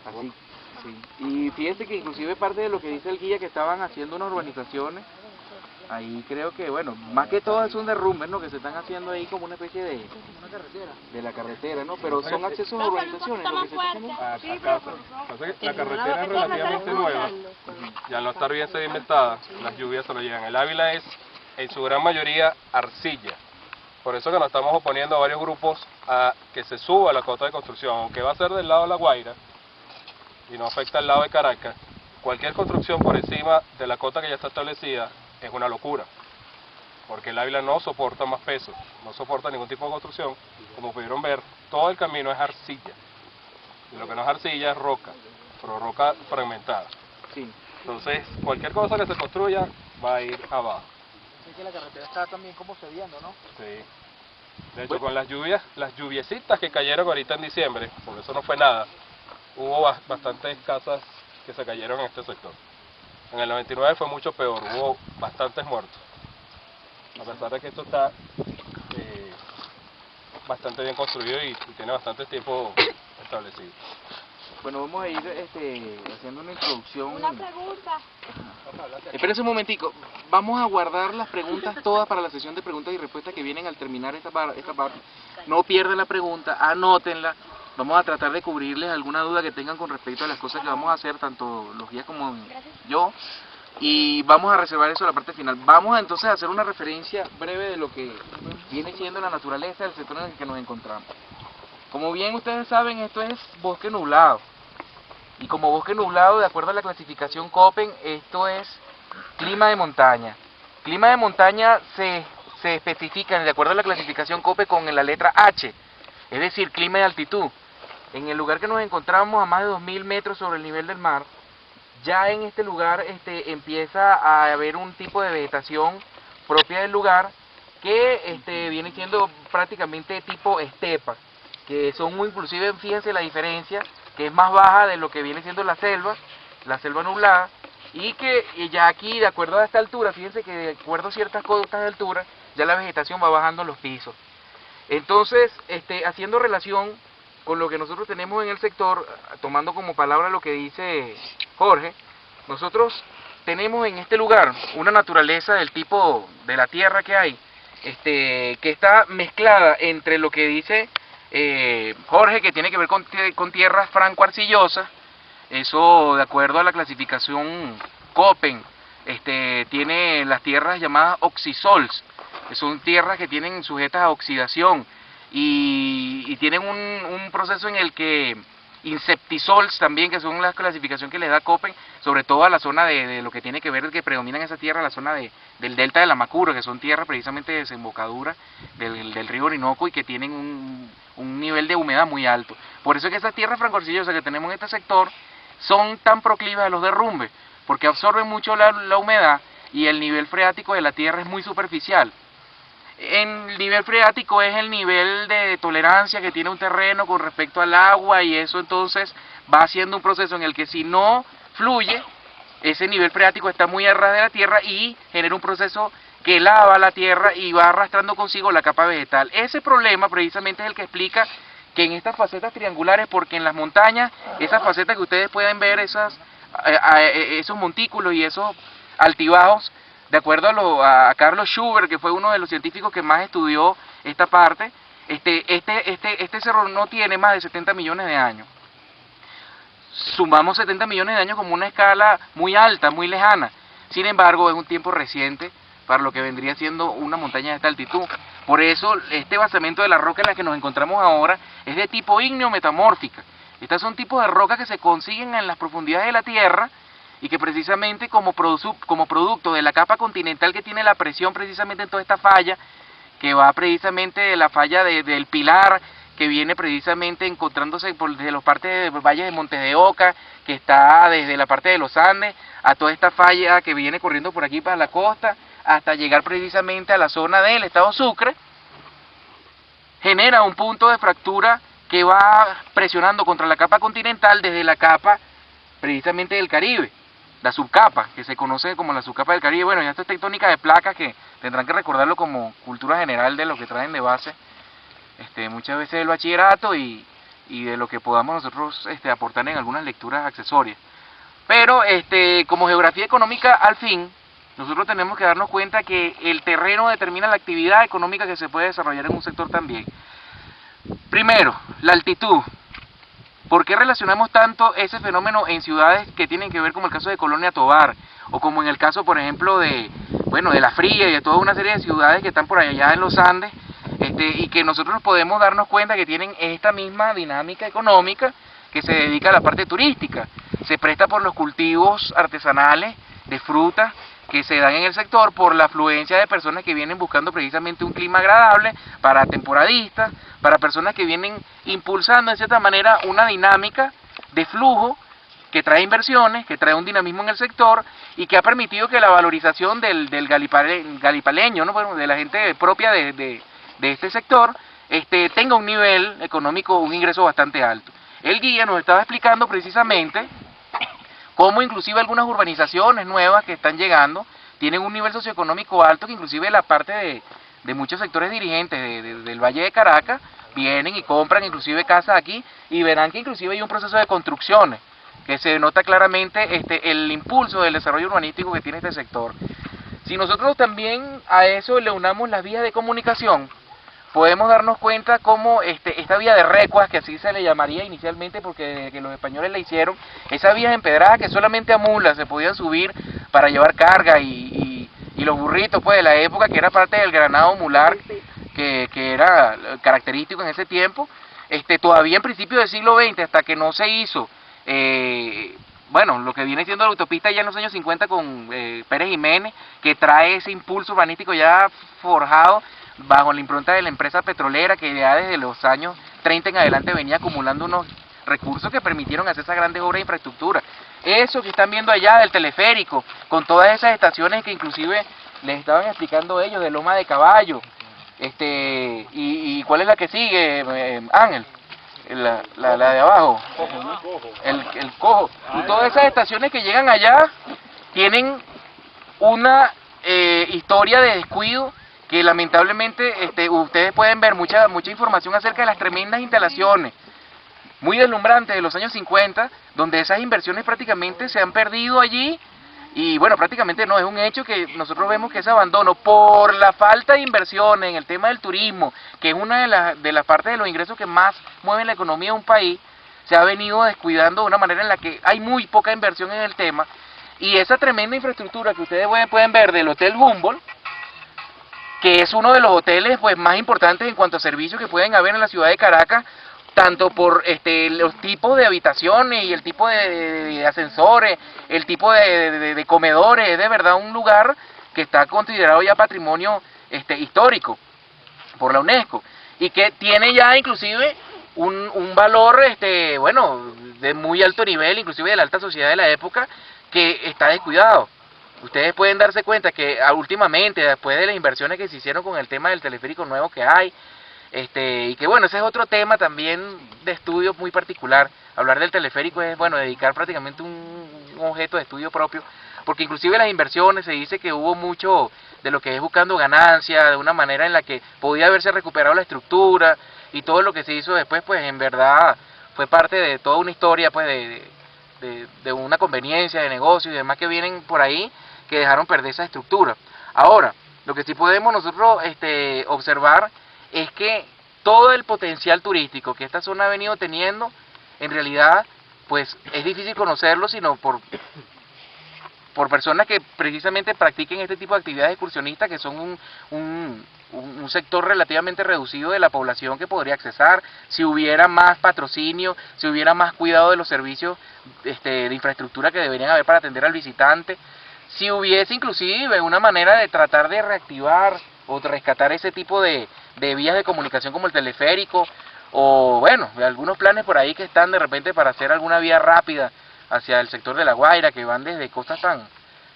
Así, sí. Y fíjense que inclusive parte de lo que dice el guía, que estaban haciendo unas urbanizaciones, ahí creo que, bueno, más que todo es un derrumbe, ¿no? Que se están haciendo ahí como una especie de la carretera, ¿no? Pero son accesos a urbanizaciones, lo que se está haciendo. A casa. Pasa que la carretera es relativamente nueva, ya al no estar bien sedimentada, las lluvias se lo llevan. El Ávila es, en su gran mayoría, arcilla. Por eso que nos estamos oponiendo a varios grupos a que se suba la cota de construcción, aunque va a ser del lado de La Guaira y no afecta al lado de Caracas. Cualquier construcción por encima de la cota que ya está establecida es una locura, porque el Ávila no soporta más peso, no soporta ningún tipo de construcción. Como pudieron ver, todo el camino es arcilla, y lo que no es arcilla es roca, pero roca fragmentada. Sí. Entonces, cualquier cosa que se construya va a ir abajo. Así que la carretera está también como cediendo, ¿no? Sí. De hecho, con las lluviecitas que cayeron ahorita en diciembre, por eso no fue nada, hubo bastantes casas que se cayeron en este sector. En el 99 fue mucho peor, hubo bastantes muertos. A pesar de que esto está bastante bien construido y tiene bastante tiempo establecido. Bueno, vamos a ir haciendo una introducción. Una pregunta. Espérense un momentico, vamos a guardar las preguntas todas para la sesión de preguntas y respuestas que vienen al terminar esta parte. No pierdan la pregunta, anótenla. Vamos a tratar de cubrirles alguna duda que tengan con respecto a las cosas que vamos a hacer, tanto los guías como yo. Y vamos a reservar eso a la parte final. Vamos entonces a hacer una referencia breve de lo que viene siendo la naturaleza del sector en el que nos encontramos. Como bien ustedes saben, esto es bosque nublado. Y como bosque nublado, de acuerdo a la clasificación Köppen, esto es clima de montaña. Clima de montaña se especifica, de acuerdo a la clasificación Köppen, con la letra H, es decir, clima de altitud. En el lugar que nos encontramos, a más de 2000 metros sobre el nivel del mar, ya en este lugar empieza a haber un tipo de vegetación propia del lugar que viene siendo prácticamente tipo estepa, que son muy, inclusive fíjense la diferencia, que es más baja de lo que viene siendo la selva nublada, y que ya aquí, de acuerdo a esta altura, fíjense que de acuerdo a ciertas cotas de altura, ya la vegetación va bajando en los pisos. Entonces, haciendo relación con lo que nosotros tenemos en el sector, tomando como palabra lo que dice Jorge, nosotros tenemos en este lugar una naturaleza del tipo de la tierra que hay, que está mezclada entre lo que dice Jorge, que tiene que ver con tierras franco-arcillosas. Eso, de acuerdo a la clasificación Köppen, tiene las tierras llamadas oxisols, que son tierras que tienen sujetas a oxidación, y tienen un proceso en el que insectisols también, que son la clasificación que les da Köppen, sobre todo a la zona de lo que tiene que ver, que predominan esa tierra, la zona del delta de la Macuro, que son tierras precisamente de desembocadura del río Orinoco y que tienen un nivel de humedad muy alto. Por eso es que esas tierras franco-arcillosas que tenemos en este sector son tan proclives a los derrumbes, porque absorben mucho la humedad y el nivel freático de la tierra es muy superficial. El nivel freático es el nivel de tolerancia que tiene un terreno con respecto al agua, y eso entonces va haciendo un proceso en el que si no fluye, ese nivel freático está muy a ras de la tierra y genera un proceso que lava la tierra y va arrastrando consigo la capa vegetal. Ese problema precisamente es el que explica que en estas facetas triangulares, porque en las montañas, esas facetas que ustedes pueden ver, esos montículos y esos altibajos, de acuerdo a Carlos Schubert, que fue uno de los científicos que más estudió esta parte, este cerro no tiene más de 70 millones de años. Sumamos 70 millones de años como una escala muy alta, muy lejana. Sin embargo, es un tiempo reciente para lo que vendría siendo una montaña de esta altitud. Por eso, este basamento de la roca en la que nos encontramos ahora es de tipo ígneo metamórfica. Estas son tipos de rocas que se consiguen en las profundidades de la Tierra, y que precisamente como producto de la capa continental que tiene la presión precisamente en toda esta falla, que va precisamente de la falla del Pilar, que viene precisamente encontrándose desde las partes de valles de Montes de Oca, que está desde la parte de los Andes, a toda esta falla que viene corriendo por aquí para la costa, hasta llegar precisamente a la zona del estado Sucre, genera un punto de fractura que va presionando contra la capa continental desde la capa precisamente del Caribe, la subcapa, que se conoce como la subcapa del Caribe. Bueno, ya esto es tectónica de placas, que tendrán que recordarlo como cultura general de lo que traen de base muchas veces el bachillerato, y y de lo que podamos nosotros aportar en algunas lecturas accesorias. Pero como geografía económica, al fin, nosotros tenemos que darnos cuenta que el terreno determina la actividad económica que se puede desarrollar en un sector también. Primero, la altitud. ¿Por qué relacionamos tanto ese fenómeno en ciudades que tienen que ver como el caso de Colonia Tovar, o como en el caso, por ejemplo, de La Fría y de toda una serie de ciudades que están por allá en los Andes, y que nosotros podemos darnos cuenta que tienen esta misma dinámica económica que se dedica a la parte turística? Se presta por los cultivos artesanales de frutas que se dan en el sector, por la afluencia de personas que vienen buscando precisamente un clima agradable, para temporadistas, para personas que vienen impulsando de cierta manera una dinámica de flujo que trae inversiones, que trae un dinamismo en el sector y que ha permitido que la valorización del galipaleño, ¿no? Bueno, de la gente propia de este sector, tenga un nivel económico, un ingreso bastante alto. El guía nos estaba explicando precisamente cómo inclusive algunas urbanizaciones nuevas que están llegando tienen un nivel socioeconómico alto, que inclusive la parte de muchos sectores dirigentes del Valle de Caracas vienen y compran inclusive casas aquí, y verán que inclusive hay un proceso de construcciones, que se nota claramente el impulso del desarrollo urbanístico que tiene este sector. Si nosotros también a eso le unamos las vías de comunicación, podemos darnos cuenta cómo esta vía de recuas, que así se le llamaría inicialmente porque desde que los españoles la hicieron, esas vías empedradas que solamente a mulas se podían subir para llevar carga, y los burritos pues de la época, que era parte del granado mular, que era característico en ese tiempo, todavía en principio del siglo XX, hasta que no se hizo, lo que viene siendo la autopista ya en los años 50 con Pérez Jiménez, que trae ese impulso urbanístico ya forjado bajo la impronta de la empresa petrolera, que ya desde los años 30 en adelante venía acumulando unos recursos que permitieron hacer esas grandes obras de infraestructura. Eso que están viendo allá del teleférico, con todas esas estaciones que inclusive les estaban explicando ellos, de Loma de Caballo, y ¿cuál es la que sigue, Ángel? La de abajo, el Cojo, y todas esas estaciones que llegan allá tienen una historia de descuido que lamentablemente ustedes pueden ver mucha información acerca de las tremendas instalaciones muy deslumbrantes de los años 50, donde esas inversiones prácticamente se han perdido allí. Y bueno, prácticamente no, es un hecho que nosotros vemos que ese abandono por la falta de inversión en el tema del turismo, que es una de las partes de los ingresos que más mueven la economía de un país, se ha venido descuidando de una manera en la que hay muy poca inversión en el tema. Y esa tremenda infraestructura que ustedes pueden ver del Hotel Humboldt, que es uno de los hoteles pues más importantes en cuanto a servicios que pueden haber en la ciudad de Caracas, tanto por los tipos de habitaciones y el tipo de ascensores, el tipo de comedores. Es de verdad un lugar que está considerado ya patrimonio histórico por la UNESCO, y que tiene ya inclusive un valor de muy alto nivel, inclusive de la alta sociedad de la época, que está descuidado. Ustedes pueden darse cuenta que últimamente, después de las inversiones que se hicieron con el tema del teleférico nuevo que hay, y que bueno, ese es otro tema también de estudio muy particular. Hablar del teleférico es, dedicar prácticamente un objeto de estudio propio, porque inclusive las inversiones se dice que hubo mucho de lo que es buscando ganancia, de una manera en la que podía haberse recuperado la estructura, y todo lo que se hizo después, pues en verdad fue parte de toda una historia, pues de una conveniencia de negocio y demás que vienen por ahí, que dejaron perder esa estructura. Ahora, lo que sí podemos nosotros observar es que todo el potencial turístico que esta zona ha venido teniendo, en realidad, pues es difícil conocerlo, sino por personas que precisamente practiquen este tipo de actividades excursionistas, que son un sector relativamente reducido de la población que podría accesar, si hubiera más patrocinio, si hubiera más cuidado de los servicios de infraestructura que deberían haber para atender al visitante, si hubiese inclusive una manera de tratar de reactivar o de rescatar ese tipo de vías de comunicación como el teleférico, o algunos planes por ahí que están de repente para hacer alguna vía rápida hacia el sector de La Guaira, que van desde costas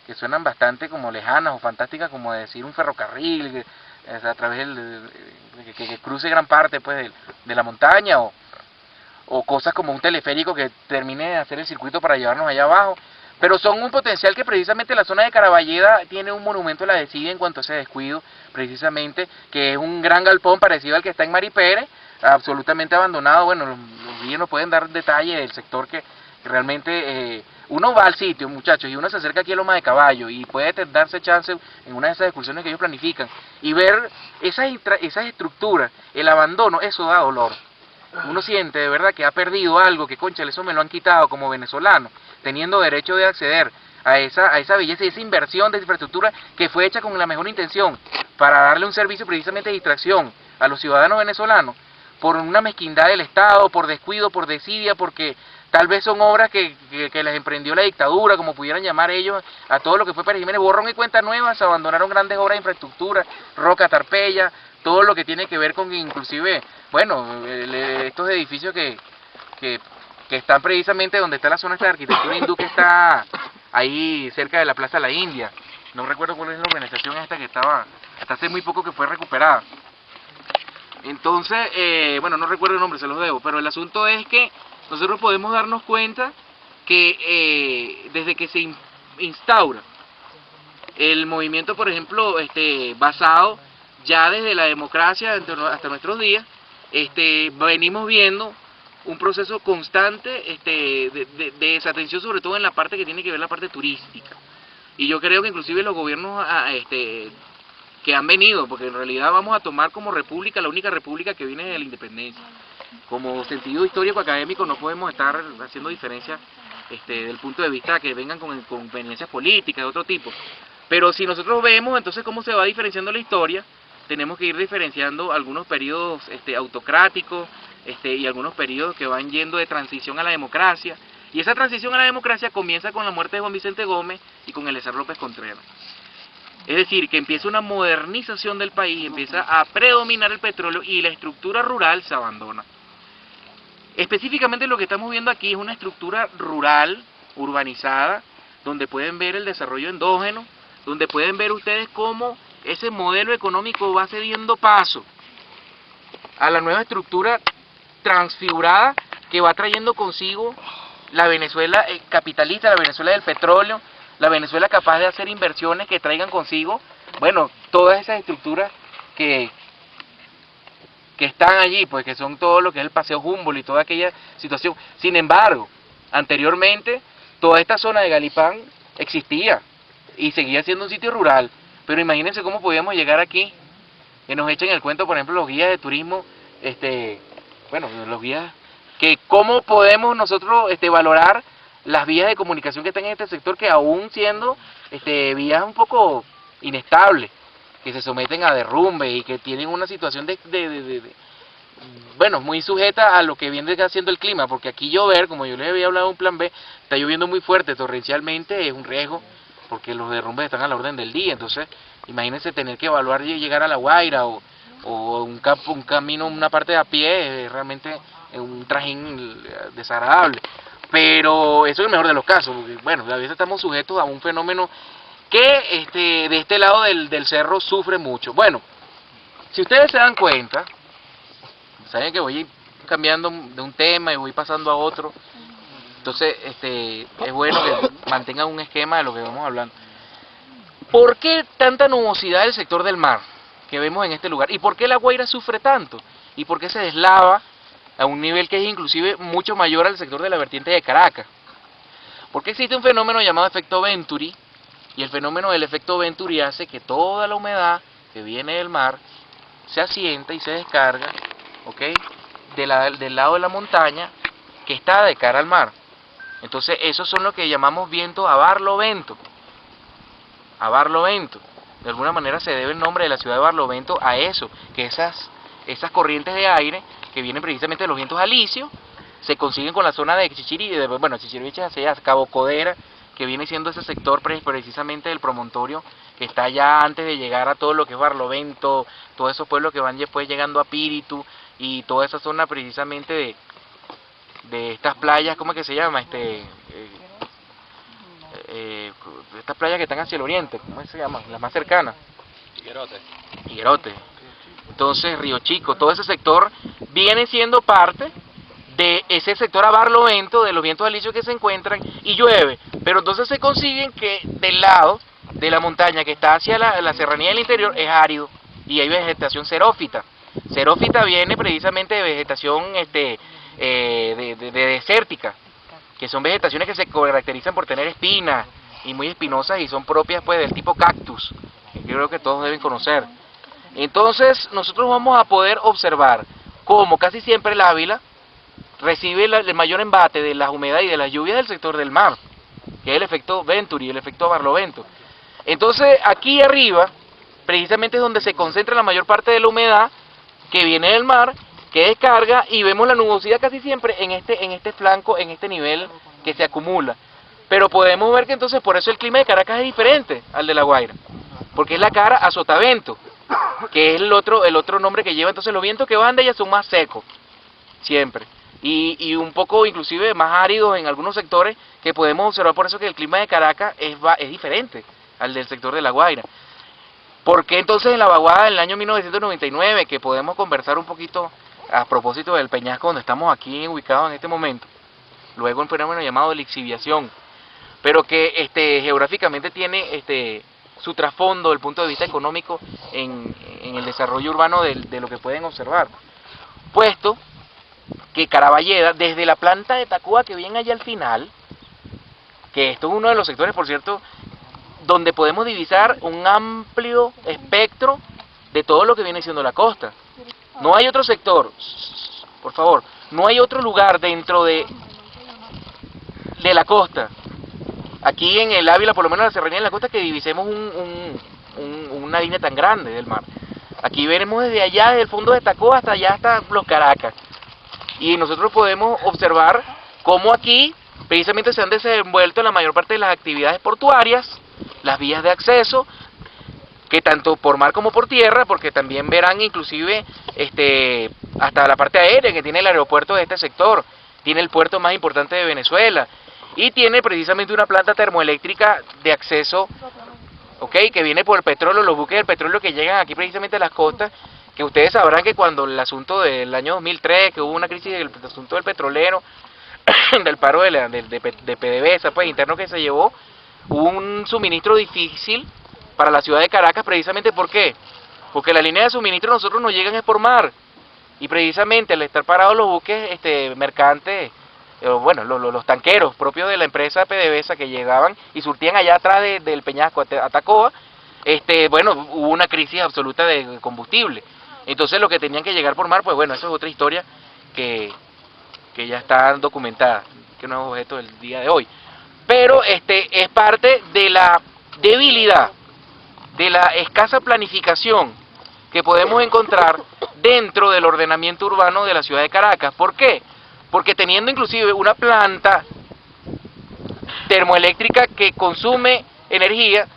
que suenan bastante como lejanas o fantásticas, como decir un ferrocarril a través que cruce gran parte pues de la montaña, o cosas como un teleférico que termine de hacer el circuito para llevarnos allá abajo. Pero son un potencial que precisamente la zona de Caraballeda tiene un monumento a la desidia en cuanto a ese descuido, precisamente, que es un gran galpón parecido al que está en Mari Pérez, absolutamente abandonado. Bueno, los guías nos pueden dar detalles del sector que realmente uno va al sitio, muchachos, y uno se acerca aquí a Loma de Caballo y puede darse chance en una de esas excursiones que ellos planifican y ver esas estructuras, el abandono. Eso da dolor. Uno siente de verdad que ha perdido algo, que cónchale, eso me lo han quitado como venezolano, teniendo derecho de acceder a esa belleza y esa inversión de infraestructura que fue hecha con la mejor intención para darle un servicio precisamente de distracción a los ciudadanos venezolanos, por una mezquindad del Estado, por descuido, por desidia, porque tal vez son obras que les emprendió la dictadura, como pudieran llamar ellos, a todo lo que fue Pérez Jiménez. Borrón y cuenta nueva, se abandonaron grandes obras de infraestructura, Roca Tarpeya, todo lo que tiene que ver con inclusive, bueno, estos edificios que están precisamente donde está la zona de arquitectura hindú, que está ahí cerca de la Plaza de la India. No recuerdo cuál es la organización esta que estaba, hasta hace muy poco que fue recuperada. Entonces, bueno, no recuerdo el nombre, se los debo, pero el asunto es que nosotros podemos darnos cuenta que desde que se instaura el movimiento, por ejemplo, basado ya desde la democracia hasta nuestros días, venimos viendo un proceso constante de desatención, sobre todo en la parte que tiene que ver la parte turística. Y yo creo que inclusive los gobiernos que han venido, porque en realidad vamos a tomar como república la única república que viene de la independencia. Como sentido histórico académico no podemos estar haciendo diferencia del punto de vista que vengan con conveniencias políticas de otro tipo. Pero si nosotros vemos entonces cómo se va diferenciando la historia, tenemos que ir diferenciando algunos periodos autocráticos y algunos periodos que van yendo de transición a la democracia. Y esa transición a la democracia comienza con la muerte de Juan Vicente Gómez y con Eliezer López Contreras. Es decir, que empieza una modernización del país, empieza a predominar el petróleo y la estructura rural se abandona. Específicamente lo que estamos viendo aquí es una estructura rural, urbanizada, donde pueden ver el desarrollo endógeno, donde pueden ver ustedes cómo ese modelo económico va cediendo paso a la nueva estructura transfigurada que va trayendo consigo la Venezuela capitalista, la Venezuela del petróleo, la Venezuela capaz de hacer inversiones que traigan consigo, bueno, todas esas estructuras que están allí, pues que son todo lo que es el Paseo Humboldt y toda aquella situación. Sin embargo, anteriormente, toda esta zona de Galipán existía y seguía siendo un sitio rural, pero imagínense cómo podíamos llegar aquí, que nos echen el cuento, por ejemplo, los guías de turismo, bueno, los guías, que cómo podemos nosotros valorar las vías de comunicación que están en este sector, que aún siendo vías un poco inestables, que se someten a derrumbe y que tienen una situación bueno, muy sujeta a lo que viene haciendo el clima, porque aquí llover, como yo les había hablado en un plan B, está lloviendo muy fuerte, torrencialmente, es un riesgo, porque los derrumbes están a la orden del día. Entonces, imagínense tener que evaluar llegar a La Guaira o un camino, una parte de a pie, es realmente un trajín desagradable. Pero eso es el mejor de los casos, porque bueno, a veces estamos sujetos a un fenómeno que de este lado del cerro sufre mucho. Bueno, si ustedes se dan cuenta, saben que voy cambiando de un tema y voy pasando a otro, entonces es bueno que mantengan un esquema de lo que vamos hablando. ¿Por qué tanta nubosidad del sector del mar que vemos en este lugar? ¿Y por qué La Guaira sufre tanto? ¿Y por qué se deslava a un nivel que es inclusive mucho mayor al sector de la vertiente de Caracas? Porque existe un fenómeno llamado efecto Venturi, y el fenómeno del efecto Venturi hace que toda la humedad que viene del mar se asienta y se descarga, ¿ok?, del lado de la montaña que está de cara al mar. Entonces esos son lo que llamamos viento a Barlovento. A Barlovento. De alguna manera se debe el nombre de la ciudad de Barlovento a eso, que esas corrientes de aire que vienen precisamente de los vientos alisios se consiguen con la zona de Chichiri, bueno, Chichiriviche hacia Cabo Codera, que viene siendo ese sector precisamente del promontorio que está ya antes de llegar a todo lo que es Barlovento, todos esos pueblos que van después llegando a Píritu y toda esa zona precisamente de estas playas, ¿cómo es que se llama? Estas playas que están hacia el oriente, ¿cómo se llaman? Las más cercanas. Higuerote. Entonces Río Chico, todo ese sector viene siendo parte de ese sector a Barlovento, de los vientos alisios que se encuentran, y llueve, pero entonces se consiguen que del lado de la montaña que está hacia la serranía del interior es árido y hay vegetación xerófita. Xerófita viene precisamente de vegetación de desértica, que son vegetaciones que se caracterizan por tener espinas y muy espinosas y son propias pues del tipo cactus, que creo que todos deben conocer. Entonces nosotros vamos a poder observar cómo casi siempre el Ávila recibe el mayor embate de las humedades y de las lluvias del sector del mar, que es el efecto Venturi, el efecto Barlovento. Entonces aquí arriba precisamente es donde se concentra la mayor parte de la humedad que viene del mar, que descarga, y vemos la nubosidad casi siempre en este flanco, en este nivel que se acumula. Pero podemos ver que entonces por eso el clima de Caracas es diferente al de La Guaira, porque es la cara a sotavento, que es el otro nombre que lleva. Entonces los vientos que van de ella son más secos, siempre, y un poco inclusive más áridos en algunos sectores, que podemos observar. Por eso que el clima de Caracas es diferente al del sector de La Guaira. ¿Por qué entonces en la vaguada del año 1999, que podemos conversar un poquito a propósito del peñasco donde estamos aquí ubicados en este momento, luego un fenómeno llamado lixiviación, pero que geográficamente tiene su trasfondo desde el punto de vista económico en el desarrollo urbano de lo que pueden observar? Puesto que Caraballeda, desde la planta de Tacuba que viene allá al final, que esto es uno de los sectores, por cierto, donde podemos divisar un amplio espectro de todo lo que viene siendo la costa. No hay otro sector, por favor, no hay otro lugar dentro de la costa, aquí en el Ávila, por lo menos en la serranía de la costa, que divisemos una línea tan grande del mar. Aquí veremos desde allá, desde el fondo de Tacoa hasta allá, hasta los Caracas. Y nosotros podemos observar cómo aquí precisamente se han desenvuelto la mayor parte de las actividades portuarias, las vías de acceso, que tanto por mar como por tierra, porque también verán inclusive hasta la parte aérea que tiene el aeropuerto de este sector, tiene el puerto más importante de Venezuela, y tiene precisamente una planta termoeléctrica de acceso, que viene por el petróleo, los buques del petróleo que llegan aquí precisamente a las costas, que ustedes sabrán que cuando el asunto del año 2003, que hubo una crisis del asunto del petrolero, del paro de PDVSA, pues interno, que se llevó, hubo un suministro difícil para la ciudad de Caracas. Precisamente ¿por qué? Porque la línea de suministro nosotros nos llegan es por mar, y precisamente al estar parados los buques mercantes, los tanqueros propios de la empresa PDVSA que llegaban y surtían allá atrás del Peñasco a Tacoa, hubo una crisis absoluta de combustible. Entonces lo que tenían que llegar por mar, pues bueno, eso es otra historia que ya está documentada, que no es objeto del día de hoy. Pero es parte de la debilidad, de la escasa planificación que podemos encontrar dentro del ordenamiento urbano de la ciudad de Caracas. ¿Por qué? Porque teniendo inclusive una planta termoeléctrica que consume energía,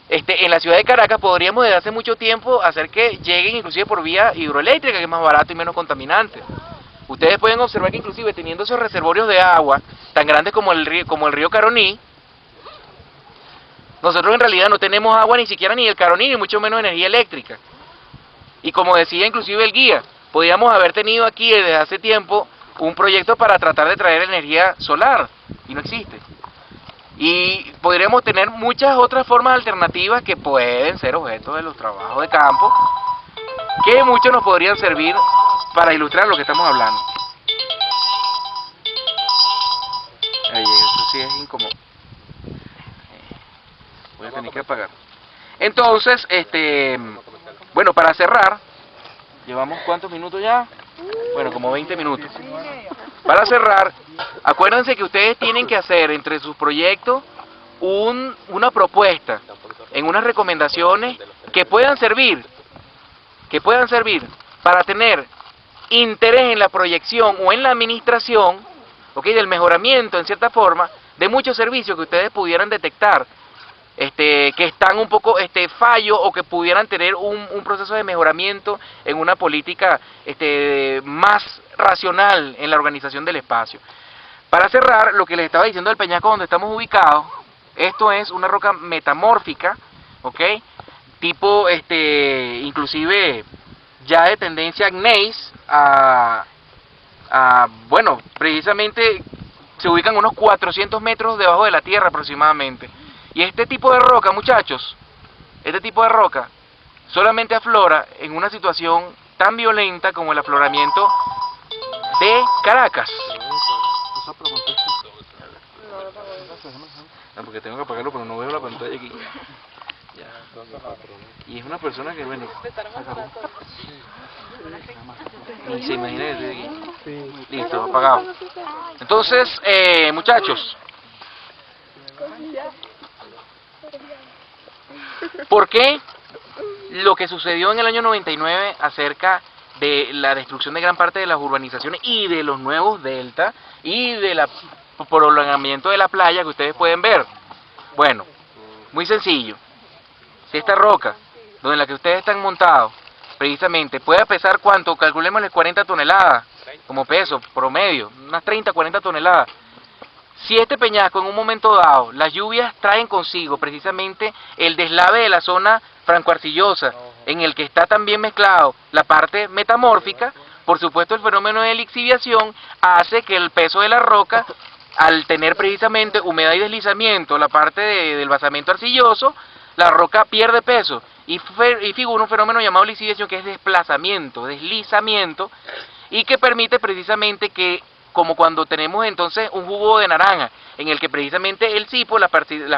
en la ciudad de Caracas podríamos desde hace mucho tiempo hacer que lleguen inclusive por vía hidroeléctrica, que es más barato y menos contaminante. Ustedes pueden observar que inclusive teniendo esos reservorios de agua tan grandes como el río Caroní, nosotros en realidad no tenemos agua ni siquiera ni del Caroní, ni mucho menos energía eléctrica. Y como decía inclusive el guía, podríamos haber tenido aquí desde hace tiempo un proyecto para tratar de traer energía solar, y no existe. Y podríamos tener muchas otras formas alternativas que pueden ser objeto de los trabajos de campo, que muchos nos podrían servir para ilustrar lo que estamos hablando. Eso sí es incómodo. Voy a tener que apagar. Entonces, bueno, para cerrar, ¿llevamos cuántos minutos ya? Bueno, como 20 minutos. Para cerrar, acuérdense que ustedes tienen que hacer entre sus proyectos una propuesta en unas recomendaciones que puedan servir para tener interés en la proyección o en la administración, del mejoramiento en cierta forma de muchos servicios que ustedes pudieran detectar que están un poco fallo, o que pudieran tener un proceso de mejoramiento en una política más racional en la organización del espacio. Para cerrar, lo que les estaba diciendo del Peñasco donde estamos ubicados, esto es una roca metamórfica, tipo inclusive ya de tendencia gneiss bueno, precisamente se ubican unos 400 metros debajo de la tierra aproximadamente. Y este tipo de roca, muchachos, solamente aflora en una situación tan violenta como el afloramiento de Caracas. Porque tengo que apagarlo, pero no veo la pantalla aquí. Ya. Y es una persona que, bueno, y se imagina desde aquí. Listo, apagado. Entonces, muchachos, ¿por qué lo que sucedió en el año 99 acerca de la destrucción de gran parte de las urbanizaciones y de los nuevos deltas y de la prolongamiento de la playa que ustedes pueden ver? Bueno, muy sencillo. Si esta roca, donde la que ustedes están montados, precisamente, puede pesar ¿cuánto? Calculémosle 40 toneladas como peso promedio, unas 30, 40 toneladas. Si este peñasco en un momento dado, las lluvias traen consigo precisamente el deslave de la zona francoarcillosa, en el que está también mezclado la parte metamórfica, por supuesto el fenómeno de lixiviación hace que el peso de la roca, al tener precisamente humedad y deslizamiento, la parte del basamento arcilloso, la roca pierde peso y figura un fenómeno llamado lixiviación, que es desplazamiento, deslizamiento, y que permite precisamente que, como cuando tenemos entonces un jugo de naranja, en el que precisamente el cipo, las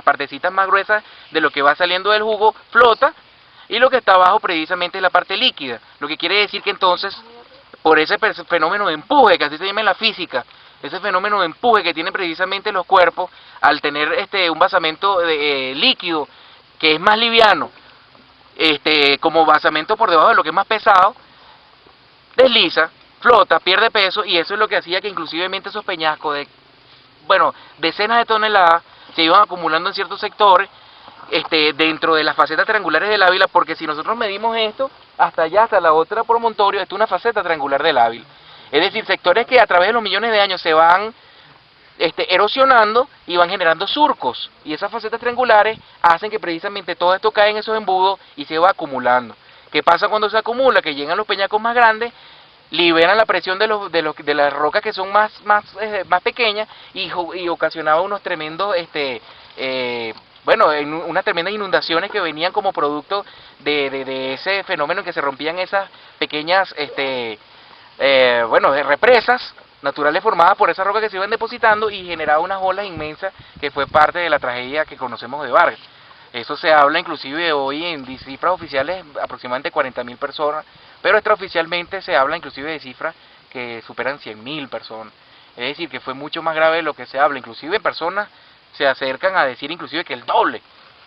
partecitas más gruesas de lo que va saliendo del jugo, flota, y lo que está abajo precisamente es la parte líquida, lo que quiere decir que entonces, por ese fenómeno de empuje, que así se llama en la física, ese fenómeno de empuje que tienen precisamente los cuerpos, al tener un basamento líquido, que es más liviano, como basamento por debajo de lo que es más pesado, desliza, flota, pierde peso, y eso es lo que hacía que inclusivemente esos peñascos de, bueno, decenas de toneladas se iban acumulando en ciertos sectores, dentro de las facetas triangulares del Ávila, porque si nosotros medimos esto, hasta allá, hasta la otra promontorio, esto es una faceta triangular del Ávila. Es decir, sectores que a través de los millones de años se van erosionando y van generando surcos, y esas facetas triangulares hacen que precisamente todo esto cae en esos embudos y se va acumulando. ¿Qué pasa cuando se acumula? Que llegan los peñascos más grandes, liberan la presión de las rocas que son más pequeñas y ocasionaba unos tremendos, unas tremendas inundaciones que venían como producto de ese fenómeno en que se rompían esas pequeñas, represas naturales formadas por esas rocas que se iban depositando y generaba unas olas inmensas que fue parte de la tragedia que conocemos de Vargas. Eso se habla inclusive hoy en cifras oficiales aproximadamente 40.000 personas, pero extraoficialmente se habla inclusive de cifras que superan 100.000 personas. Es decir, que fue mucho más grave de lo que se habla. Inclusive personas se acercan a decir inclusive que el doble,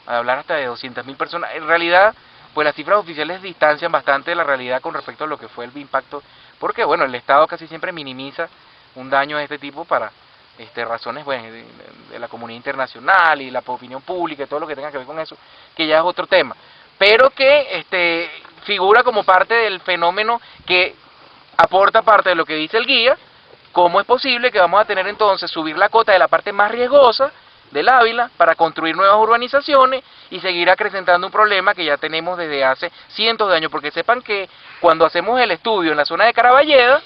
a hablar hasta de 200.000 personas. En realidad, pues las cifras oficiales distancian bastante de la realidad con respecto a lo que fue el impacto, porque bueno, el Estado casi siempre minimiza un daño de este tipo para razones de la comunidad internacional y la opinión pública y todo lo que tenga que ver con eso, que ya es otro tema, pero que figura como parte del fenómeno que aporta parte de lo que dice el guía. ¿Cómo es posible que vamos a tener entonces subir la cota de la parte más riesgosa del Ávila para construir nuevas urbanizaciones y seguir acrecentando un problema que ya tenemos desde hace cientos de años? Porque sepan que cuando hacemos el estudio en la zona de Caraballeda,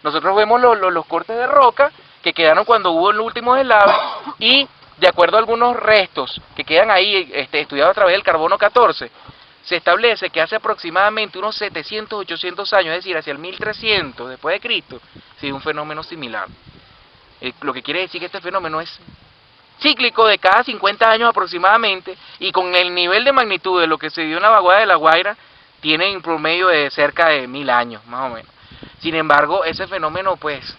nosotros vemos los cortes de roca que quedaron cuando hubo el último deslave, y de acuerdo a algunos restos que quedan ahí estudiados a través del carbono 14, se establece que hace aproximadamente unos 700, 800 años, es decir, hacia el 1300 después de Cristo, se dio un fenómeno similar. Lo que quiere decir que este fenómeno es cíclico, de cada 50 años aproximadamente, y con el nivel de magnitud de lo que se dio en la vaguada de La Guaira, tiene en promedio de cerca de 1000 años, más o menos. Sin embargo, ese fenómeno pues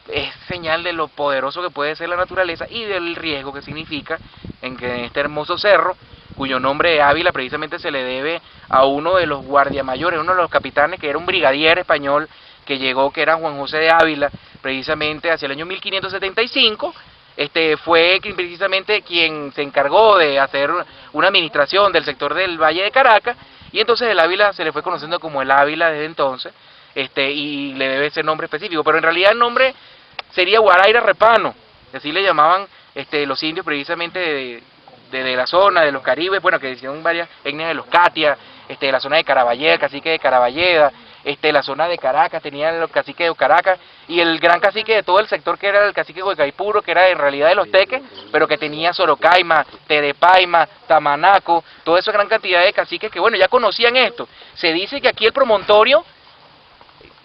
es señal de lo poderoso que puede ser la naturaleza y del riesgo que significa en que este hermoso cerro, cuyo nombre de Ávila precisamente se le debe a uno de los guardiamayores, uno de los capitanes, que era un brigadier español que llegó, que era Juan José de Ávila, precisamente hacia el año 1575, fue precisamente quien se encargó de hacer una administración del sector del Valle de Caracas, y entonces el Ávila se le fue conociendo como el Ávila desde entonces, y le debe ese nombre específico, pero en realidad el nombre sería Guaraira Repano, así le llamaban los indios precisamente de la zona, de los caribes, bueno, que decían varias etnias de los Catia, la zona de Caraballeda, cacique de Caraballeda, la zona de Caracas, tenían los caciques de Caracas, y el gran cacique de todo el sector, que era el cacique de Huaycaipuro, que era en realidad de los Teques, pero que tenía Sorocaima, Tedepaima, Tamanaco, toda esa gran cantidad de caciques que, bueno, ya conocían esto. Se dice que aquí el promontorio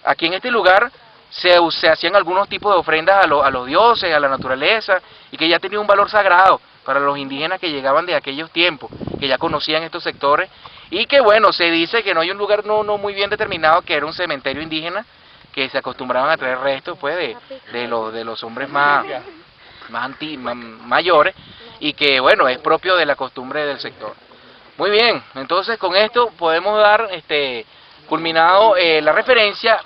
aquí en este lugar se hacían algunos tipos de ofrendas a los dioses, a la naturaleza, y que ya tenía un valor sagrado para los indígenas que llegaban de aquellos tiempos, que ya conocían estos sectores, y que bueno, se dice que no hay un lugar no muy bien determinado, que era un cementerio indígena, que se acostumbraban a traer restos pues de los hombres mayores, y que bueno, es propio de la costumbre del sector. Muy bien, entonces con esto podemos dar culminado la referencia.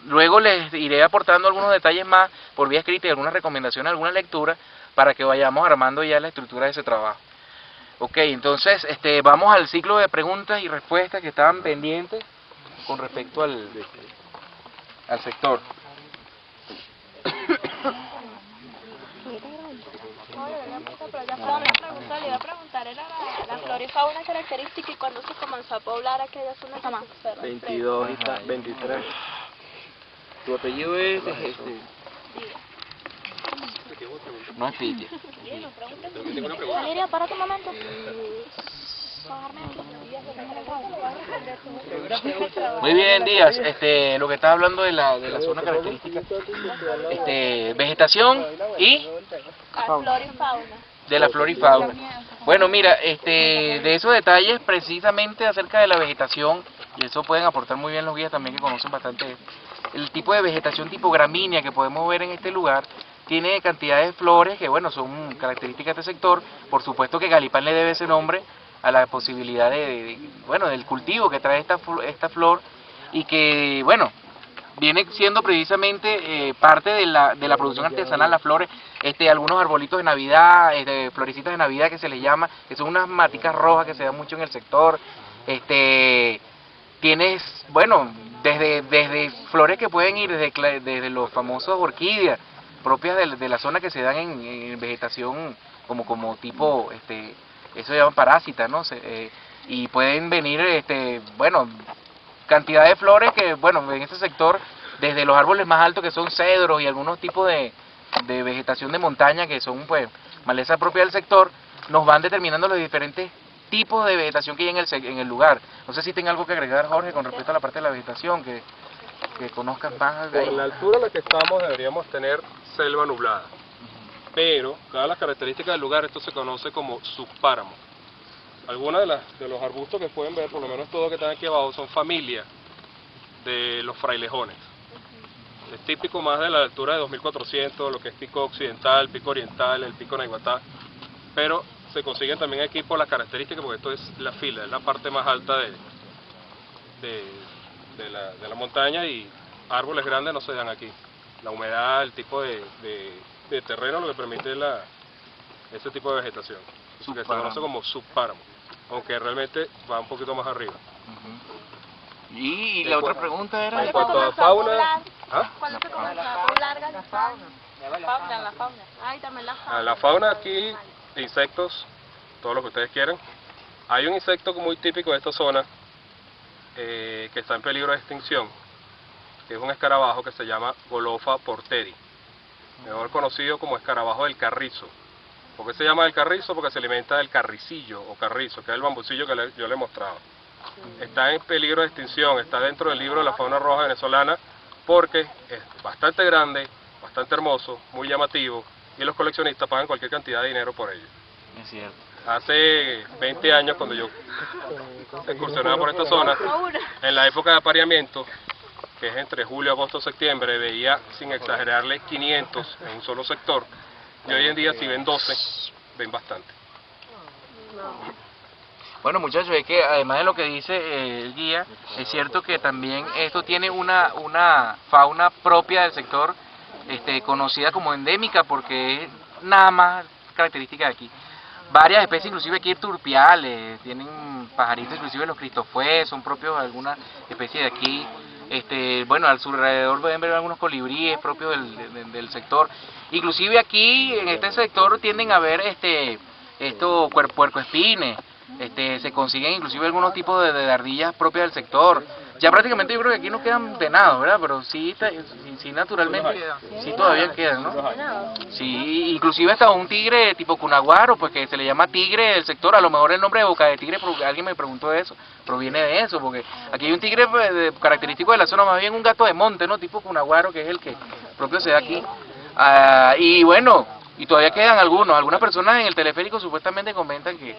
Luego les iré aportando algunos detalles más por vía escrita y algunas recomendaciones, alguna lectura, para que vayamos armando ya la estructura de ese trabajo. Ok, entonces vamos al ciclo de preguntas y respuestas que estaban pendientes con respecto al sector. Una pregunta le iba a preguntar, era la flora y fauna característica y cuándo se comenzó a poblar aquella zona que se observa. 22 y 23. ¿Tu apellido es No es Pitia. Valeria, párate un momento. Muy bien, Díaz, lo que estás hablando de la zona característica, vegetación y Flora y fauna. de la flora y fauna. Bueno, mira, de esos detalles precisamente acerca de la vegetación, y eso pueden aportar muy bien los guías también que conocen bastante, el tipo de vegetación tipo gramínea que podemos ver en este lugar, tiene cantidad de flores que bueno, son características de este sector. Por supuesto que Galipán le debe ese nombre a la posibilidad bueno, del cultivo que trae esta flor, y que bueno, viene siendo precisamente parte de la producción artesanal, las flores, algunos arbolitos de Navidad, florecitas de Navidad que se les llama, que son unas maticas rojas que se dan mucho en el sector. Tienes, bueno, desde flores que pueden ir desde los famosos orquídeas propias de la zona, que se dan en vegetación como tipo, eso se llama parásitas, ¿no? Y pueden venir, bueno, cantidad de flores que, bueno, en este sector, desde los árboles más altos que son cedros y algunos tipos de vegetación de montaña que son pues maleza propia del sector, nos van determinando los diferentes tipos de vegetación que hay en el lugar. No sé si tenga algo que agregar, Jorge, con respecto a la parte de la vegetación, que conozcan más. Por la altura en la que estamos deberíamos tener selva nublada, pero dadas las características del lugar, esto se conoce como subpáramo. Algunos de los arbustos que pueden ver, por lo menos todos que están aquí abajo, son familia de los frailejones. Es típico más de la altura de 2400, lo que es pico occidental, pico oriental, el pico Naiguatá, pero se consiguen también aquí por las características, porque esto es la fila, es la parte más alta de la montaña, y árboles grandes no se dan aquí. La humedad, el tipo de terreno lo que permite ese tipo de vegetación, que se conoce como subpáramo, aunque realmente va un poquito más arriba. Y la otra pregunta era... En cuanto a fauna... ¿Cuándo se comenzó a poblar Galipán? La fauna. Ay, también la fauna. La fauna aquí, insectos, todo lo que ustedes quieran. Hay un insecto muy típico de esta zona que está en peligro de extinción, que es un escarabajo que se llama Golofa porteri, mejor conocido como escarabajo del carrizo. ¿Por qué se llama del carrizo? Porque se alimenta del carricillo o carrizo, que es el bambucillo que yo le he mostrado. Está en peligro de extinción, está dentro del libro de la fauna roja venezolana, porque es bastante grande, bastante hermoso, muy llamativo, y los coleccionistas pagan cualquier cantidad de dinero por ello. Es cierto. Hace 20 años, cuando yo excursionaba por esta zona, en la época de apareamiento, que es entre julio, agosto, septiembre, veía, sin exagerarle, 500 en un solo sector, y hoy en día si ven 12, ven bastante. Bueno, muchachos, es que además de lo que dice el guía, es cierto que también esto tiene una fauna propia del sector, conocida como endémica, porque es nada más característica de aquí. Varias especies, inclusive aquí turpiales, tienen pajaritos, inclusive los cristofués, son propios de alguna especie de aquí. Bueno, al su alrededor pueden ver algunos colibríes propios del sector. Inclusive aquí, en este sector, tienden a ver estos puercoespines. Se consiguen inclusive algunos tipos de ardillas propias del sector, Ya prácticamente yo creo que aquí no quedan venados, ¿verdad? Pero sí, sí naturalmente, sí todavía quedan, ¿no? Sí, inclusive hasta un tigre tipo cunaguaro, pues que se le llama tigre del sector, a lo mejor el nombre de boca de tigre, alguien me preguntó eso, proviene de eso, porque aquí hay un tigre pues, característico de la zona, más bien un gato de monte, ¿no? Tipo cunaguaro, que es el que propio se da aquí. Y bueno, y todavía quedan algunas personas en el teleférico supuestamente comentan que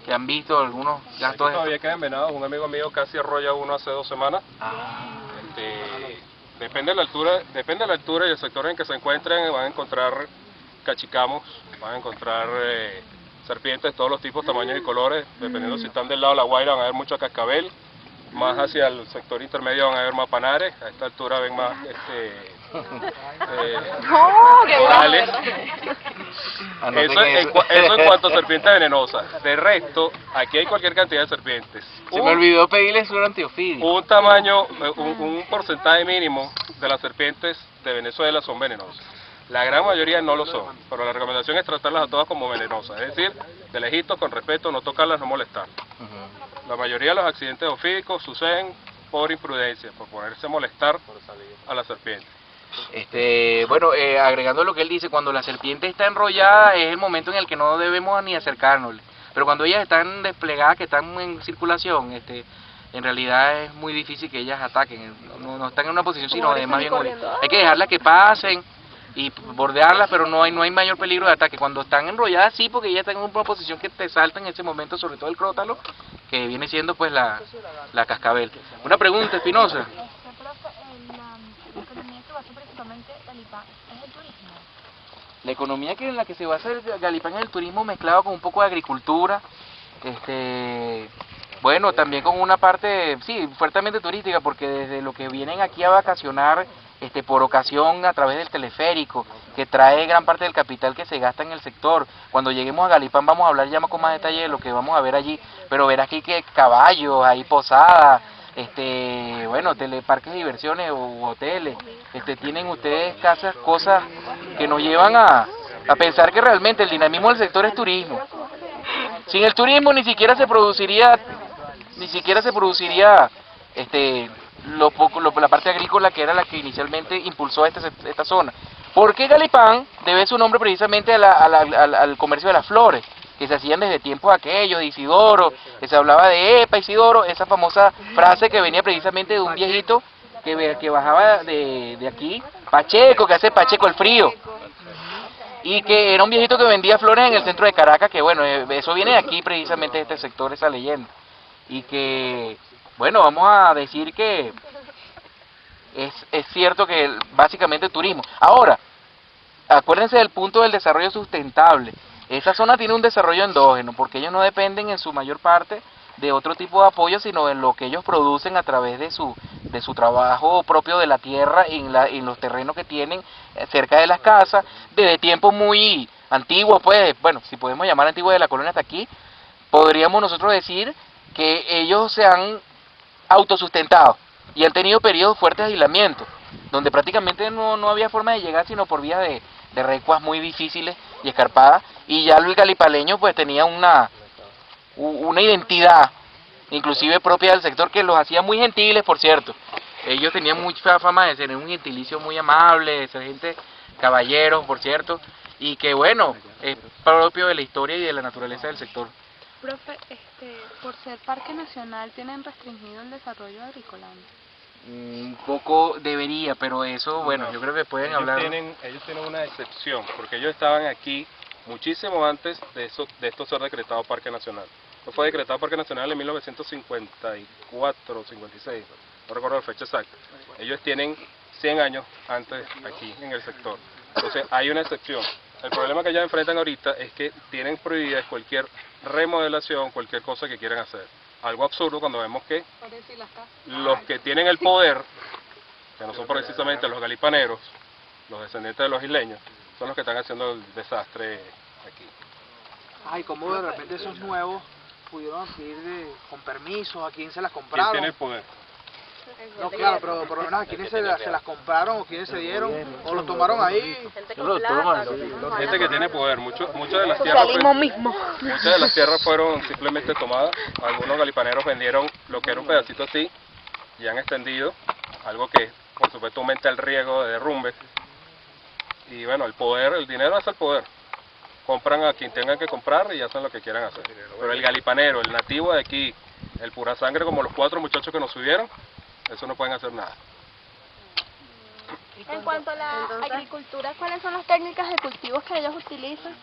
han visto algunos gatos. Todavía quedan venados, un amigo mío casi arrolla uno hace 2 semanas. Depende de la altura y el sector en que se encuentren, van a encontrar cachicamos, van a encontrar serpientes de todos los tipos, tamaños y colores, dependiendo si están del lado de la Guaira van a ver mucho cascabel, más hacia el sector intermedio van a ver más panares, a esta altura ven más orales. Eso en cuanto a serpientes venenosas. De resto, aquí hay cualquier cantidad de serpientes. Se me olvidó pedirle su antiofídico. Un tamaño, un porcentaje mínimo de las serpientes de Venezuela son venenosas. La gran mayoría no lo son, pero la recomendación es tratarlas a todas como venenosas, es decir, de lejitos, con respeto, no tocarlas, no molestarlas. La mayoría de los accidentes ofídicos suceden por imprudencia, por ponerse a molestar a la serpiente. Bueno, agregando lo que él dice, cuando la serpiente está enrollada es el momento en el que no debemos ni acercarnos, pero cuando ellas están desplegadas, que están en circulación, en realidad es muy difícil que ellas ataquen, no están en una posición sino de más bien hay que dejarlas que pasen y bordearlas, pero no hay mayor peligro de ataque. Cuando están enrolladas sí, porque ellas están en una posición que te salta en ese momento, sobre todo el crótalo, que viene siendo pues la cascabel. Una pregunta, Espinosa. La economía en la que se basa el Galipán es el turismo mezclado con un poco de agricultura, bueno, también con una parte, sí, fuertemente turística, porque desde lo que vienen aquí a vacacionar, por ocasión a través del teleférico, que trae gran parte del capital que se gasta en el sector. Cuando lleguemos a Galipán vamos a hablar ya con más detalle de lo que vamos a ver allí, pero ver aquí que caballos, hay posadas, bueno, parques de diversiones o hoteles, tienen ustedes cosas que nos llevan a pensar que realmente el dinamismo del sector es turismo. Sin el turismo ni siquiera se produciría la parte agrícola que era la que inicialmente impulsó esta zona. Porque Galipán debe su nombre precisamente al comercio de las flores, que se hacían desde tiempos aquellos, de Isidoro, que se hablaba de Epa Isidoro, esa famosa frase que venía precisamente de un viejito que bajaba de aquí, Pacheco, que hace Pacheco el frío, y que era un viejito que vendía flores en el centro de Caracas, que bueno, eso viene de aquí precisamente de este sector, esa leyenda, y que, bueno, vamos a decir que es cierto que básicamente turismo. Ahora, acuérdense del punto del desarrollo sustentable. Esa zona tiene un desarrollo endógeno, porque ellos no dependen en su mayor parte de otro tipo de apoyo, sino de lo que ellos producen a través de su trabajo propio de la tierra en los terrenos que tienen cerca de las casas, desde tiempos muy antiguos, pues, bueno, si podemos llamar antiguos de la colonia hasta aquí, podríamos nosotros decir que ellos se han autosustentado y han tenido periodos fuertes de aislamiento, donde prácticamente no había forma de llegar sino por vía de recuas muy difíciles y escarpadas, y ya el galipaleño pues tenía una identidad, inclusive propia del sector, que los hacía muy gentiles, por cierto. Ellos tenían mucha fama de ser un gentilicio muy amable, de ser gente caballeros, por cierto, y que bueno, es propio de la historia y de la naturaleza del sector. Profe, por ser parque nacional, ¿tienen restringido el desarrollo agrícola? Un poco debería, pero eso, bueno, no, yo creo que pueden hablar. Ellos tienen una excepción, porque ellos estaban aquí muchísimo antes de esto ser decretado Parque Nacional. Esto fue decretado Parque Nacional en 1954 o 56, no recuerdo la fecha exacta. Ellos tienen 100 años antes aquí en el sector. Entonces hay una excepción. El problema que ellos enfrentan ahorita es que tienen prohibida cualquier remodelación, cualquier cosa que quieran hacer. Algo absurdo cuando vemos que los que tienen el poder, que no son precisamente los galipaneros, los descendientes de los isleños, son los que están haciendo el desastre aquí. Ay, ¿cómo de repente esos nuevos pudieron adquirir con permisos? ¿A quién se las compraron? ¿Quién tiene el poder? No, claro, pero por lo menos ¿a quiénes se las compraron o quiénes se dieron o los tomaron ahí? Gente que tiene poder. Muchas de las tierras muchas de las tierras fueron simplemente tomadas. Algunos galipaneros vendieron lo que era un pedacito así y han extendido, algo que por supuesto aumenta el riesgo de derrumbes. Y bueno, el dinero hace el poder. Compran a quien tengan que comprar y hacen lo que quieran hacer. Pero el galipanero, el nativo de aquí, el pura sangre como los 4 muchachos que nos subieron, eso no pueden hacer nada. En cuanto a la agricultura, ¿cuáles son las técnicas de cultivos que ellos utilizan?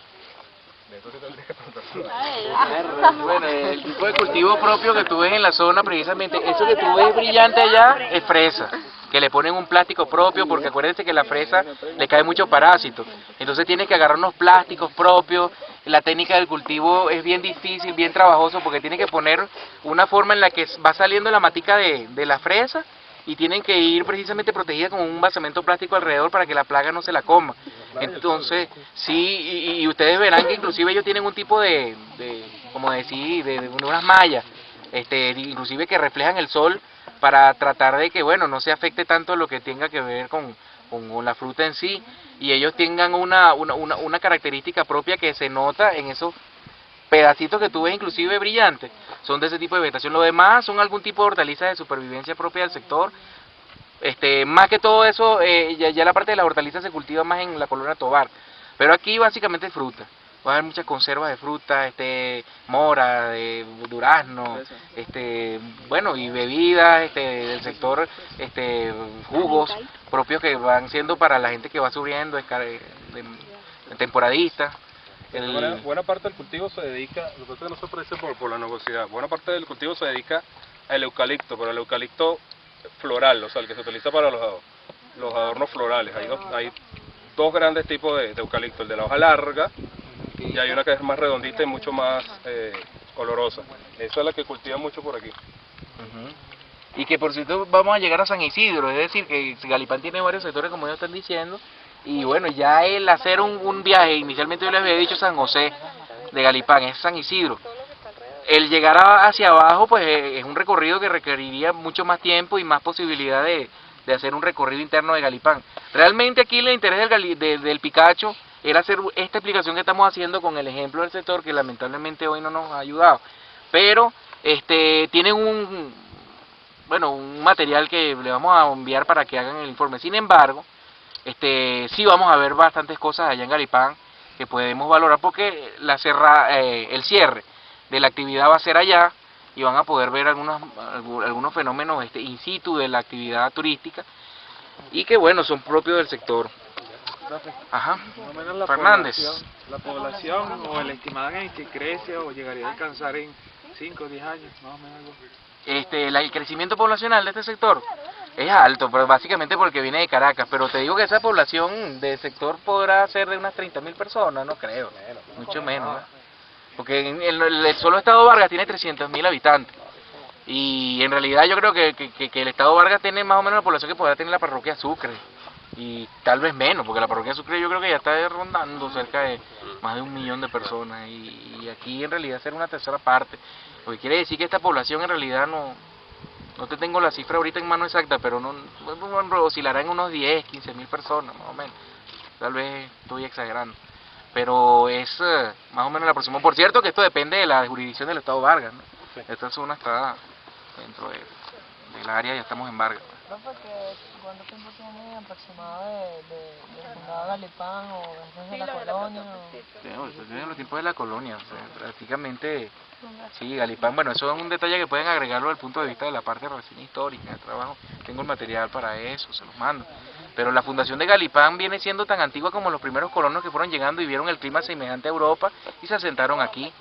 Bueno, el tipo de cultivo propio que tú ves en la zona, precisamente, eso que tú ves brillante allá es fresa, que le ponen un plástico propio, porque acuérdense que la fresa le cae mucho parásito, entonces tienes que agarrar unos plásticos propios. La técnica del cultivo es bien difícil, bien trabajoso, porque tiene que poner una forma en la que va saliendo la matica de la fresa, y tienen que ir precisamente protegida con un basamento plástico alrededor para que la plaga no se la coma. Entonces, sí, y ustedes verán que inclusive ellos tienen un tipo como decir, de unas mallas, inclusive que reflejan el sol para tratar de que, bueno, no se afecte tanto lo que tenga que ver con la fruta en sí, y ellos tengan una característica propia que se nota en esos pedacitos que tú ves inclusive brillantes, son de ese tipo de vegetación. Lo demás son algún tipo de hortalizas de supervivencia propia del sector. Más que todo eso, ya la parte de la hortaliza se cultiva más en la colonia Tovar, pero aquí básicamente es fruta. Va a haber muchas conservas de fruta, mora, de durazno, bueno, y bebidas del sector, jugos propios que van siendo para la gente que va subiendo, temporadista. Buena parte del cultivo se dedica, lo que pasa es que no se aprecia por la nubosidad, buena parte del cultivo se dedica al eucalipto, pero el eucalipto floral, o sea, el que se utiliza para los adornos florales. Hay dos grandes tipos de eucalipto, el de la hoja larga, y hay una que es más redondita y mucho más olorosa. Esa es la que cultivan mucho por aquí. Y que por cierto vamos a llegar a San Isidro, es decir, que Galipán tiene varios sectores como ellos están diciendo, y bueno, ya el hacer un viaje, inicialmente yo les había dicho San José de Galipán, es San Isidro. El llegar hacia abajo pues es un recorrido que requeriría mucho más tiempo y más posibilidad de hacer un recorrido interno de Galipán. Realmente aquí el interés del Picacho era hacer esta explicación que estamos haciendo con el ejemplo del sector, que lamentablemente hoy no nos ha ayudado, pero tienen un material que le vamos a enviar para que hagan el informe. Sin embargo, sí vamos a ver bastantes cosas allá en Galipán que podemos valorar, porque el cierre de la actividad va a ser allá, y van a poder ver algunos fenómenos in situ de la actividad turística, y que bueno, son propios del sector. Ajá. Más o menos Fernández. La población o el estimado en que crece o llegaría a alcanzar en 5 o 10 años, más o menos algo. El crecimiento poblacional de este sector es alto, pero básicamente porque viene de Caracas, pero te digo que esa población del sector podrá ser de unas 30.000 personas, no creo, mucho menos, ¿no? Porque el solo estado Vargas tiene 300.000 habitantes, y en realidad yo creo que el estado Vargas tiene más o menos la población que podrá tener la parroquia Sucre, y tal vez menos, porque la parroquia Sucre yo creo que ya está rondando cerca de más de 1 millón de personas, y aquí en realidad será una tercera parte, lo que quiere decir que esta población en realidad no te tengo la cifra ahorita en mano exacta, pero oscilará en unos 10, 15.000 personas más o menos, tal vez estoy exagerando, pero es más o menos la próxima. Por cierto que esto depende de la jurisdicción del estado Vargas, ¿no? Sí. Esta zona está dentro del área, ya estamos en Vargas. ¿Cuánto tiempo tiene aproximado de fundado Galipán o desde la colonia? Tiene los tiempos de la colonia, o sea, prácticamente, sí, Galipán, bueno, eso es un detalle que pueden agregarlo desde el punto de vista de la parte de reseña histórica, de trabajo, tengo el material para eso, se los mando. Pero la fundación de Galipán viene siendo tan antigua como los primeros colonos que fueron llegando y vieron el clima semejante a Europa y se asentaron aquí.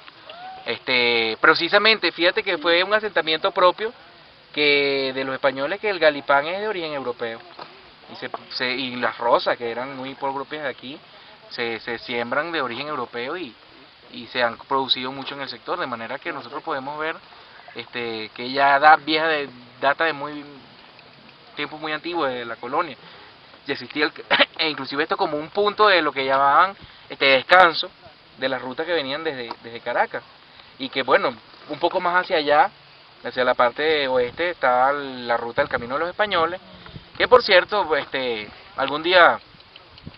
Precisamente, fíjate que fue un asentamiento propio que de los españoles, que el Galipán es de origen europeo, y las rosas, que eran muy propias de aquí, se siembran de origen europeo y se han producido mucho en el sector, de manera que nosotros podemos ver que ya data de tiempos muy antiguos de la colonia. Ya existía e inclusive esto como un punto de lo que llamaban descanso de las rutas que venían desde Caracas, y que bueno, un poco más hacia allá, hacia la parte oeste, está la ruta del Camino de los Españoles, que por cierto, algún día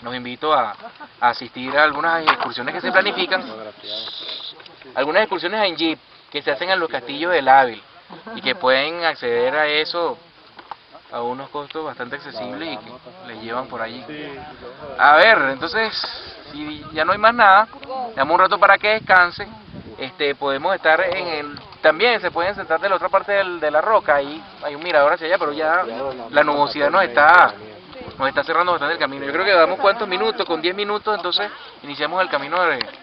los invito a asistir a algunas excursiones que se planifican, algunas excursiones en jeep que se hacen en los castillos del Ávila, y que pueden acceder a eso a unos costos bastante accesibles y que les llevan por allí. A ver, entonces, si ya no hay más nada, damos un rato para que descansen. Podemos estar también se pueden sentar de la otra parte de la roca, ahí hay un mirador hacia allá, pero ya la nubosidad nos está cerrando bastante el camino. Yo creo que damos cuántos minutos, con 10 minutos, entonces iniciamos el camino de